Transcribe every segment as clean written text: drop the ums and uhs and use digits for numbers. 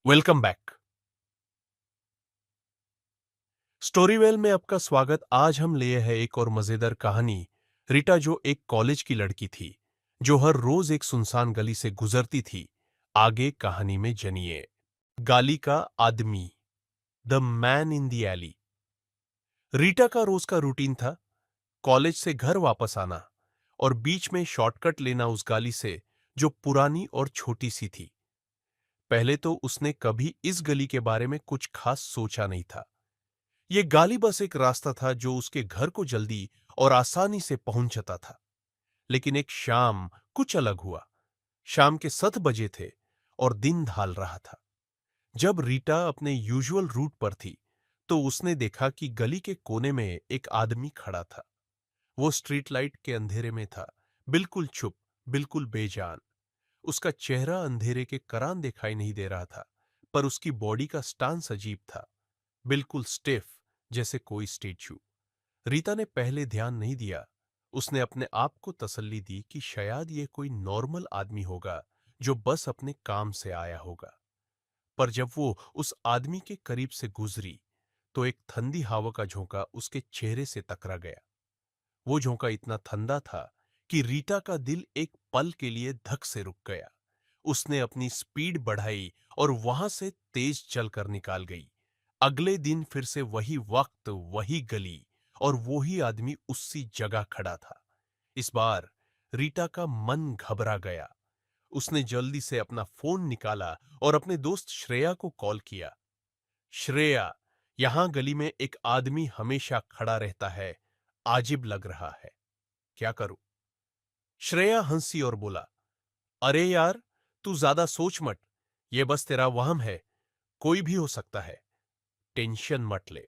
Welcome back. स्टोरीवेल में आपका स्वागत। आज हम लिए हैं एक और मजेदार कहानी। रीटा जो एक कॉलेज की लड़की थी, जो हर रोज एक सुनसान गली से गुजरती थी। आगे कहानी में जनिए। गाली का आदमी, the man in the alley. Rita का रोज का रूटीन था कॉलेज से घर वापस आना और बीच में शॉर्टकट लेना उस गाली से जो पुरानी और छोटी सी थी। पहले तो उसने कभी इस गली के बारे में कुछ खास सोचा नहीं था। ये गाली बस एक रास्ता था जो उसके घर को जल्दी और आसानी से पहुंचता था। लेकिन एक शाम कुछ अलग हुआ। शाम के 7 बजे थे और दिन ढल रहा था। जब रीटा अपने यूजुअल रूट पर थी, तो उसने देखा कि गली के कोने में एक आदमी खड़ा था। वो स्ट्रीट लाइट के अंधेरे में था, बिल्कुल चुप, बिल्कुल बेजान। उसका चेहरा अंधेरे के करान दिखाई नहीं दे रहा था, पर उसकी बॉडी का स्टांस अजीब था, बिल्कुल स्टिफ, जैसे कोई स्टेच्यू। रीता ने पहले ध्यान नहीं दिया। उसने अपने आप को तसल्ली दी कि शायद ये कोई नॉर्मल आदमी होगा जो बस अपने काम से आया होगा। पर जब वो उस आदमी के करीब से गुजरी, तो एक ठंडी हवा का झोंका उसके चेहरे से टकरा गया। वो झोंका इतना ठंडा था कि रीटा का दिल एक पल के लिए धक से रुक गया। उसने अपनी स्पीड बढ़ाई और वहां से तेज चलकर निकाल गई। अगले दिन फिर से वही वक्त, वही गली और वही आदमी उसी जगह खड़ा था। इस बार रीटा का मन घबरा गया। उसने जल्दी से अपना फोन निकाला और अपने दोस्त श्रेया को कॉल किया। श्रेया, यहां गली में एक आदमी हमेशा खड़ा रहता है, अजीब लग रहा है, क्या करूं? श्रेया हंसी और बोला, अरे यार, तू ज्यादा सोच मत। ये बस तेरा वहम है, कोई भी हो सकता है, टेंशन मत ले।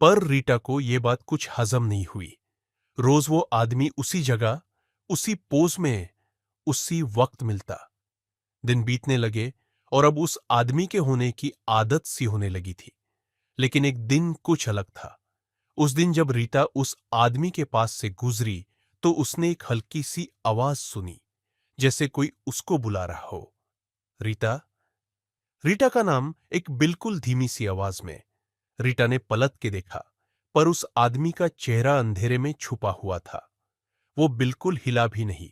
पर रीटा को यह बात कुछ हजम नहीं हुई। रोज वो आदमी उसी जगह, उसी पोज में, उसी वक्त मिलता। दिन बीतने लगे और अब उस आदमी के होने की आदत सी होने लगी थी। लेकिन एक दिन कुछ अलग था। उस दिन जब रीटा उस आदमी के पास से गुजरी, तो उसने एक हल्की सी आवाज सुनी, जैसे कोई उसको बुला रहा हो। रीटा। रीटा का नाम एक बिल्कुल धीमी सी आवाज में। रीटा ने पलट के देखा, पर उस आदमी का चेहरा अंधेरे में छुपा हुआ था। वो बिल्कुल हिला भी नहीं।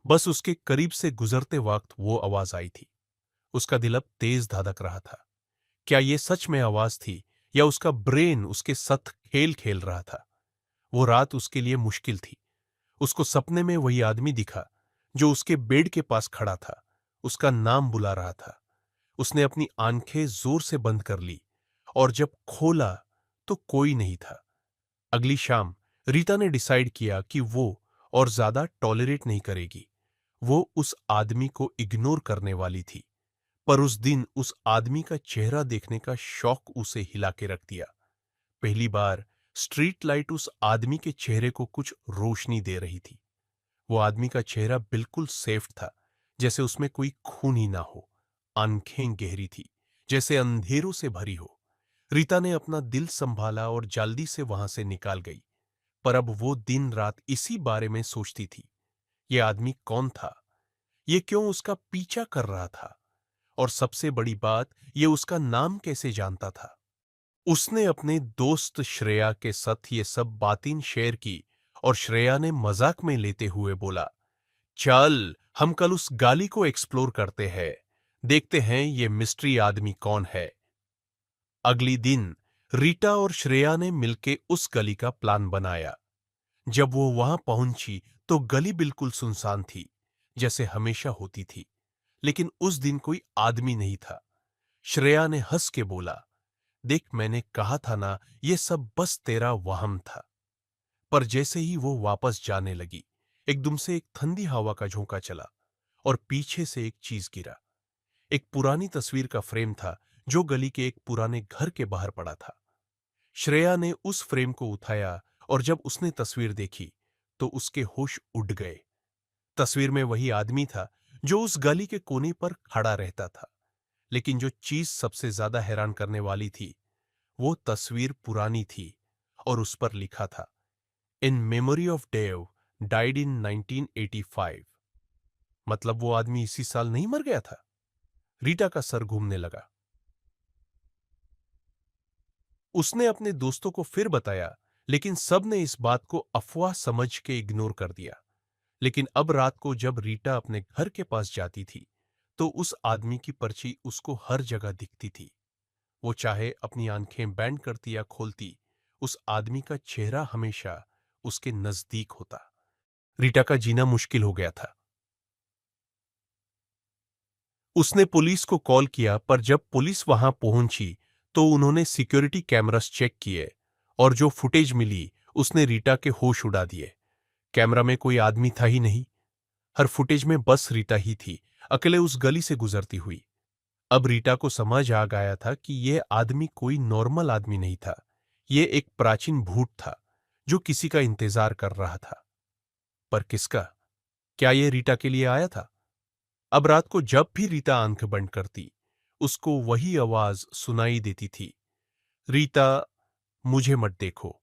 बस उसके करीब से गुजरते वक्त वो आवाज आई थी। उसका दिल अब तेज धड़क रहा था। क्या ये सच में आवाज थी, या उसका ब्रेन उसके साथ खेल खेल रहा था? वो रात उसके लिए मुश्किल थी। उसको सपने में वही आदमी दिखा जो उसके बेड के पास खड़ा था, उसका नाम बुला रहा था। उसने अपनी आंखें जोर से बंद कर ली और जब खोला, तो कोई नहीं था। अगली शाम रीता ने डिसाइड किया कि वो और ज्यादा टॉलरेट नहीं करेगी। वो उस आदमी को इग्नोर करने वाली थी। पर उस दिन उस आदमी का चेहरा देखने का शौक उसे हिला के रख दिया। पहली बार स्ट्रीट लाइट उस आदमी के चेहरे को कुछ रोशनी दे रही थी। वो आदमी का चेहरा बिल्कुल सेफ था, जैसे उसमें कोई खून ही ना हो। आंखें गहरी थी, जैसे अंधेरों से भरी हो। रीता ने अपना दिल संभाला और जल्दी से वहां से निकाल गई। पर अब वो दिन रात इसी बारे में सोचती थी। ये आदमी कौन था? ये क्यों उसका पीछा कर रहा था? और सबसे बड़ी बात, ये उसका नाम कैसे जानता था? उसने अपने दोस्त श्रेया के साथ ये सब बातें शेयर की और श्रेया ने मजाक में लेते हुए बोला, चल हम कल उस गाली को एक्सप्लोर करते हैं, देखते हैं ये मिस्ट्री आदमी कौन है। अगली दिन रीटा और श्रेया ने मिलकर उस गली का प्लान बनाया। जब वो वहां पहुंची, तो गली बिल्कुल सुनसान थी, जैसे हमेशा होती थी। लेकिन उस दिन कोई आदमी नहीं था। श्रेया ने हंस के बोला, देख, मैंने कहा था ना, ये सब बस तेरा वहम था। पर जैसे ही वो वापस जाने लगी, एकदम से एक ठंडी हवा का झोंका चला और पीछे से एक चीज गिरा। एक पुरानी तस्वीर का फ्रेम था जो गली के एक पुराने घर के बाहर पड़ा था। श्रेया ने उस फ्रेम को उठाया और जब उसने तस्वीर देखी, तो उसके होश उड़ गए। तस्वीर में वही आदमी था जो उस गली के कोने पर खड़ा रहता था। लेकिन जो चीज सबसे ज्यादा हैरान करने वाली थी, वो तस्वीर पुरानी थी और उस पर लिखा था, in memory of Dave, died in 1985। मतलब वो आदमी इसी साल नहीं मर गया था? रीटा का सर घूमने लगा। उसने अपने दोस्तों को फिर बताया, लेकिन सब ने इस बात को अफवाह समझ के इग्नोर कर दिया। लेकिन अब रात को जब रीटा अपने घर के पास जाती थी, तो उस आदमी की पर्ची उसको हर जगह दिखती थी। वो चाहे अपनी आंखें बैंड करती या खोलती, उस आदमी का चेहरा हमेशा उसके नजदीक होता। रीटा का जीना मुश्किल हो गया था। उसने पुलिस को कॉल किया, पर जब पुलिस वहां पहुंची तो उन्होंने सिक्योरिटी कैमरास चेक किए और जो फुटेज मिली उसने रीटा के होश उड़ा दिए। कैमरा में कोई आदमी था ही नहीं। हर फुटेज में बस रीटा ही थी, अकेले उस गली से गुजरती हुई। अब रीटा को समझ आ गया था कि यह आदमी कोई नॉर्मल आदमी नहीं था। यह एक प्राचीन भूत था जो किसी का इंतजार कर रहा था। पर किसका? क्या यह रीटा के लिए आया था? अब रात को जब भी रीता आंख बंद करती, उसको वही आवाज सुनाई देती थी, रीता, मुझे मत देखो।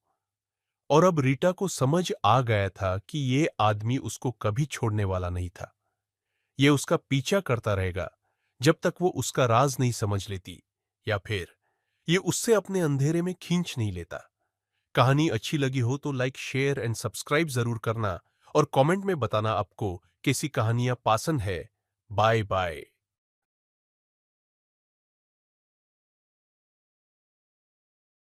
और अब रीटा को समझ आ गया था कि ये आदमी उसको कभी छोड़ने वाला नहीं था। ये उसका पीछा करता रहेगा जब तक वो उसका राज नहीं समझ लेती, या फिर ये उससे अपने अंधेरे में खींच नहीं लेता। कहानी अच्छी लगी हो तो लाइक, शेयर एंड सब्सक्राइब जरूर करना और कमेंट में बताना आपको कैसी कहानियां पसंद है। Bye bye.